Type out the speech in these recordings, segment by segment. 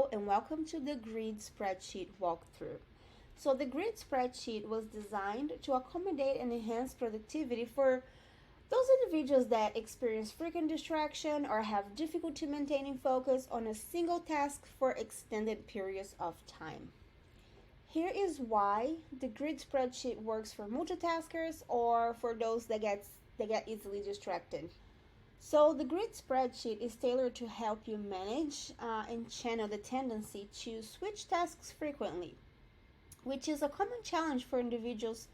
Hello and welcome to the grid spreadsheet walkthrough. So the grid spreadsheet was designed to accommodate and enhance productivity for those individuals that experience frequent distraction or have difficulty maintaining focus on a single task for extended periods of time. Here is why the grid spreadsheet works for multitaskers or for those that get easily distracted. So the grid spreadsheet is tailored to help you manage and channel the tendency to switch tasks frequently, which is a common challenge for individuals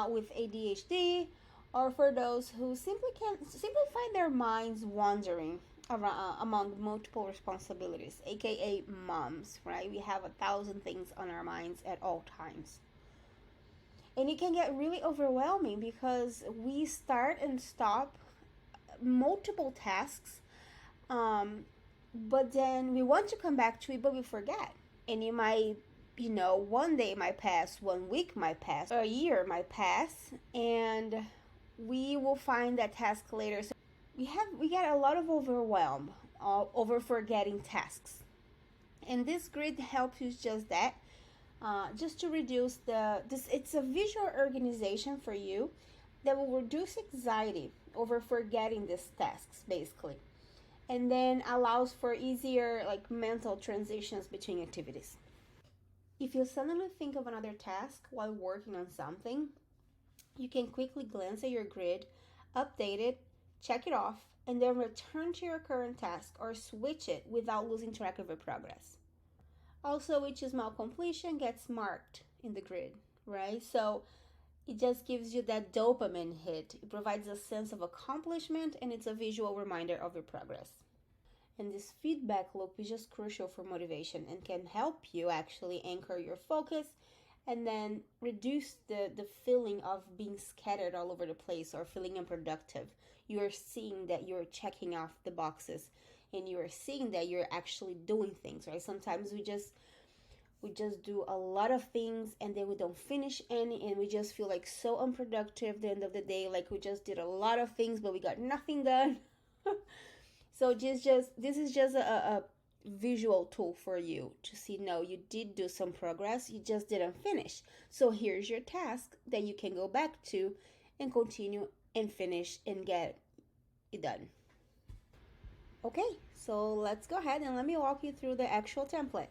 with ADHD or for those who simply find their minds wandering around, among multiple responsibilities, aka moms, right? We have 1,000 things on our minds at all times. And it can get really overwhelming because we start and stop multiple tasks, but then we want to come back to it, but we forget. And it might, one day might pass, 1 week might pass, a year might pass, and we will find that task later. So we get a lot of overwhelm over forgetting tasks, and this grid helps you just that. Just to reduce it's a visual organization for you that will reduce anxiety over forgetting these tasks, basically, and then allows for easier mental transitions between activities. If you suddenly think of another task while working on something, you can quickly glance at your grid, update it, check it off, and then return to your current task or switch it without losing track of your progress. Also, each small completion gets marked in the grid, right? So it just gives you that dopamine hit. It provides a sense of accomplishment, and it's a visual reminder of your progress. And this feedback loop is just crucial for motivation and can help you actually anchor your focus and then reduce the feeling of being scattered all over the place or feeling unproductive. You are seeing that you're checking off the boxes and you are seeing that you're actually doing things, right? Sometimes we just do a lot of things and then we don't finish any, and we just feel like so unproductive at the end of the day, like we just did a lot of things but we got nothing done. So this is just a visual tool for you to see, no, you did do some progress, you just didn't finish. So here's your task that you can go back to and continue and finish and get it done. Okay, so let's go ahead and let me walk you through the actual template.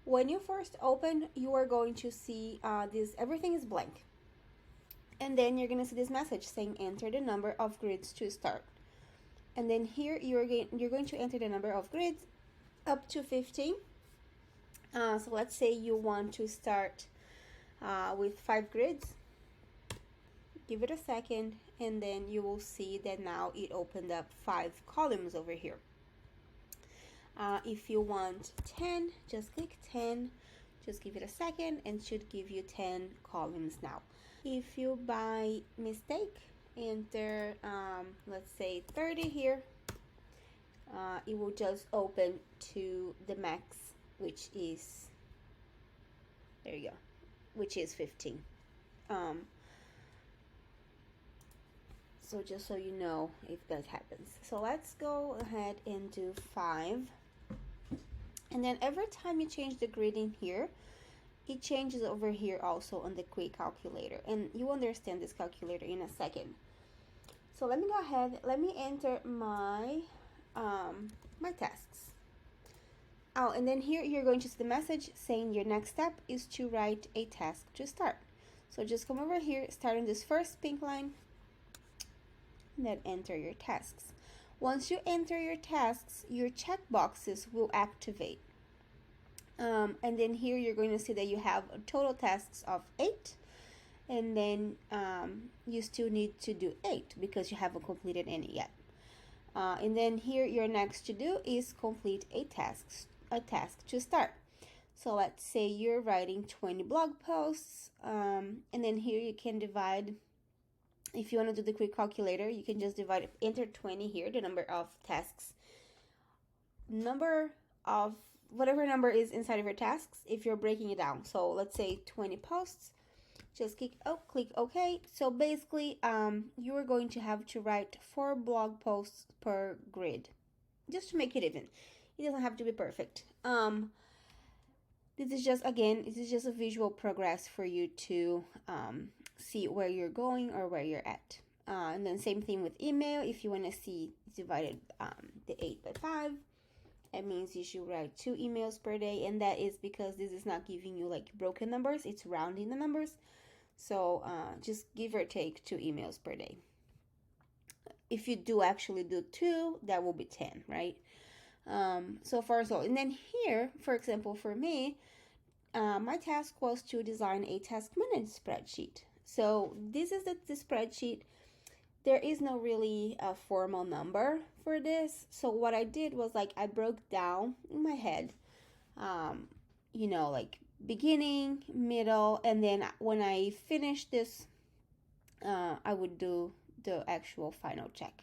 When you first open, you are going to see everything is blank. And then you're going to see this message saying enter the number of grids to start. And then here you're going to enter the number of grids up to 15. So let's say you want to start with 5 grids. Give it a second, and then you will see that now it opened up 5 columns over here. If you want 10, just click 10, just give it a second, and should give you 10 columns now. If you by mistake enter let's say 30 here, it will just open to the max, which is, there you go, which is 15. So just so you know if that happens. So let's go ahead and do 5. And then every time you change the grid in here, it changes over here also on the quick calculator. And you understand this calculator in a second. So let me go ahead, let me enter my my tasks. Oh, and then here you're going to see the message saying your next step is to write a task to start. So just come over here, start on this first pink line, and then enter your tasks. Once you enter your tasks, your checkboxes will activate. And then here you're going to see that you have a total tasks of 8. And then you still need to do 8 because you haven't completed any yet. And then here your next to do is complete a task to start. So let's say you're writing 20 blog posts, and then here you can divide. If you want to do the quick calculator, you can just divide, enter 20 here, the number of tasks, number of whatever number is inside of your tasks if you're breaking it down. So let's say 20 posts, just click OK. So basically you are going to have to write 4 blog posts per grid, just to make it even. It doesn't have to be perfect. This is just, again, this is just a visual progress for you to see where you're going or where you're at. And then same thing with email. If you want to see divided the 8 by 5, it means you should write 2 emails per day. And that is because this is not giving you like broken numbers. It's rounding the numbers. So just give or take 2 emails per day. If you do actually do 2, that will be 10, right? So far so. And then here, for example, for me, my task was to design a task management spreadsheet. So this is the spreadsheet. There is no really a formal number for this. So what I did was like I broke down in my head, like beginning, middle, and then when I finished this, I would do the actual final check.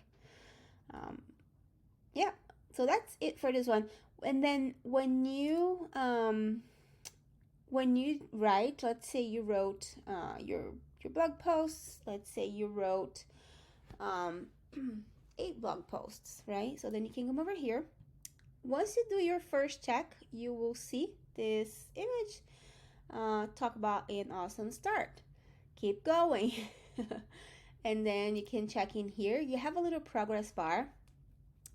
Yeah, so that's it for this one. And then when you write, let's say you wrote your blog posts. Let's say you wrote 8 blog posts, right? So then you can come over here. Once you do your first check, you will see this image. Talk about an awesome start. Keep going. And then you can check in here. You have a little progress bar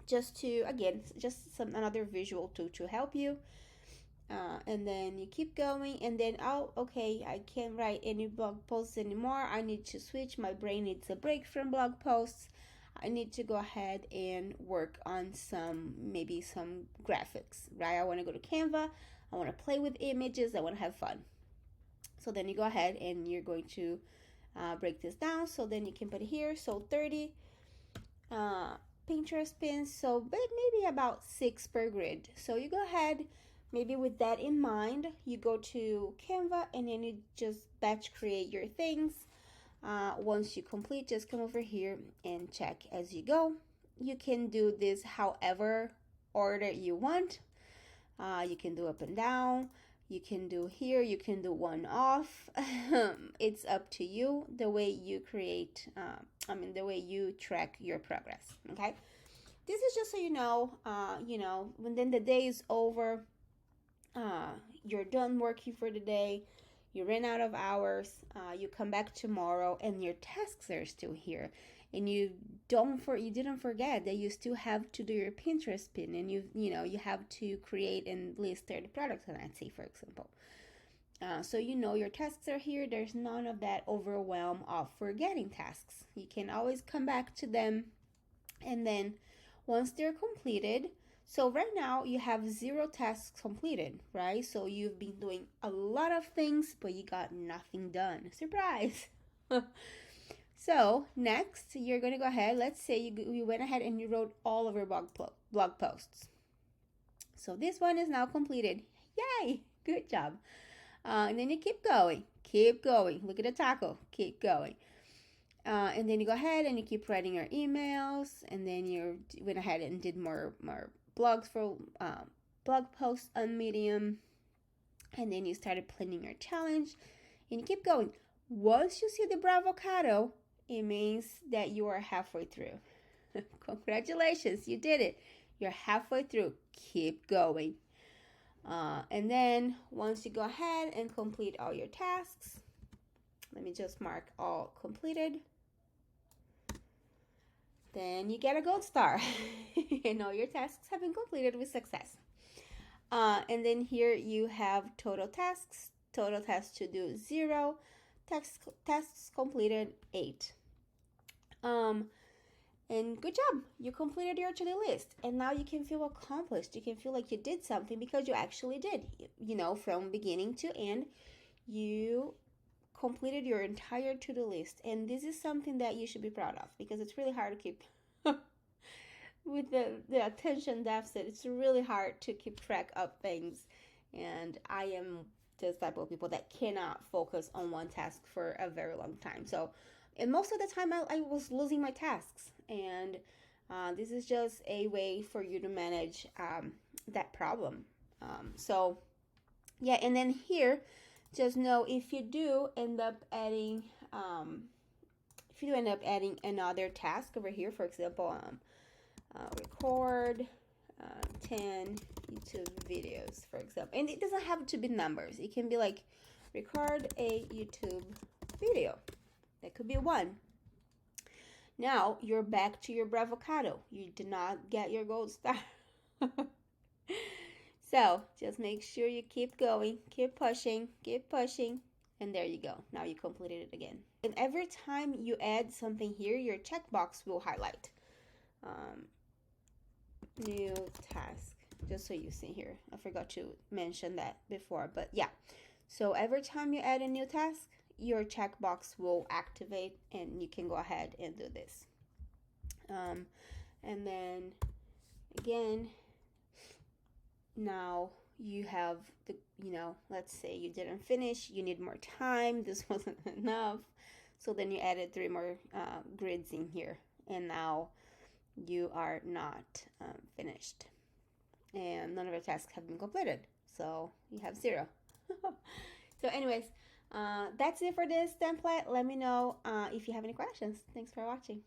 just to, again, just another visual tool to help you. And then you keep going, and then, oh, okay, I can't write any blog posts anymore. I need to switch. My brain needs a break from blog posts. I need to go ahead and work on maybe some graphics, right? I want to go to Canva. I want to play with images. I want to have fun. So then you go ahead and you're going to break this down. So then you can put it here. So 30 Pinterest pins. So maybe about 6 per grid. So you go ahead. Maybe with that in mind, you go to Canva and then you just batch create your things. Once you complete, just come over here and check as you go. You can do this however order you want. You can do up and down. You can do here. You can do one off. It's up to you, the way you create, the way you track your progress. Okay. This is just so you know, when then the day is over, you're done working for the day, you ran out of hours, you come back tomorrow and your tasks are still here, and you didn't forget that you still have to do your Pinterest pin, and you have to create and list 30 products on Etsy, for example. So your tasks are here. There's none of that overwhelm of forgetting tasks. You can always come back to them, and then once they're completed. So right now you have 0 tasks completed, right? So you've been doing a lot of things, but you got nothing done. Surprise! So next, you're going to go ahead. Let's say you went ahead and you wrote all of your blog posts. So this one is now completed. Yay! Good job. And then you keep going. Keep going. Look at the taco. Keep going. And then you go ahead and you keep writing your emails. And then you went ahead and did more blogs for blog posts on Medium, and then you started planning your challenge, and you keep going. Once you see the Bravocado, it means that you are halfway through. Congratulations, you did it. You're halfway through. Keep going. And then once you go ahead and complete all your tasks, let me just mark all completed. Then you get a gold star and all your tasks have been completed with success. And then here you have total tasks to do 0, tasks completed 8. And good job, you completed your to-do list, and now you can feel accomplished. You can feel like you did something because you actually did. From beginning to end, you completed your entire to-do list, and this is something that you should be proud of, because it's really hard to keep with the attention deficit. It's really hard to keep track of things, and I am this type of people that cannot focus on one task for a very long time. And most of the time I was losing my tasks, and this is just a way for you to manage that problem. And then here, just know if you do end up adding another task over here, for example, record 10 YouTube videos, for example. And it doesn't have to be numbers. It can be like record a YouTube video. That could be 1. Now you're back to your Bravocado. You did not get your gold star. So just make sure you keep going, keep pushing, and there you go. Now you completed it again. And every time you add something here, your checkbox will highlight. New task, just so you see here. I forgot to mention that before, but yeah. So every time you add a new task, your checkbox will activate and you can go ahead and do this. And then again, now you have the, let's say you didn't finish, you need more time, this wasn't enough, so then you added 3 more grids in here, and now you are not finished and none of your tasks have been completed, so you have 0. So anyways, that's it for this template. Let me know if you have any questions. Thanks for watching.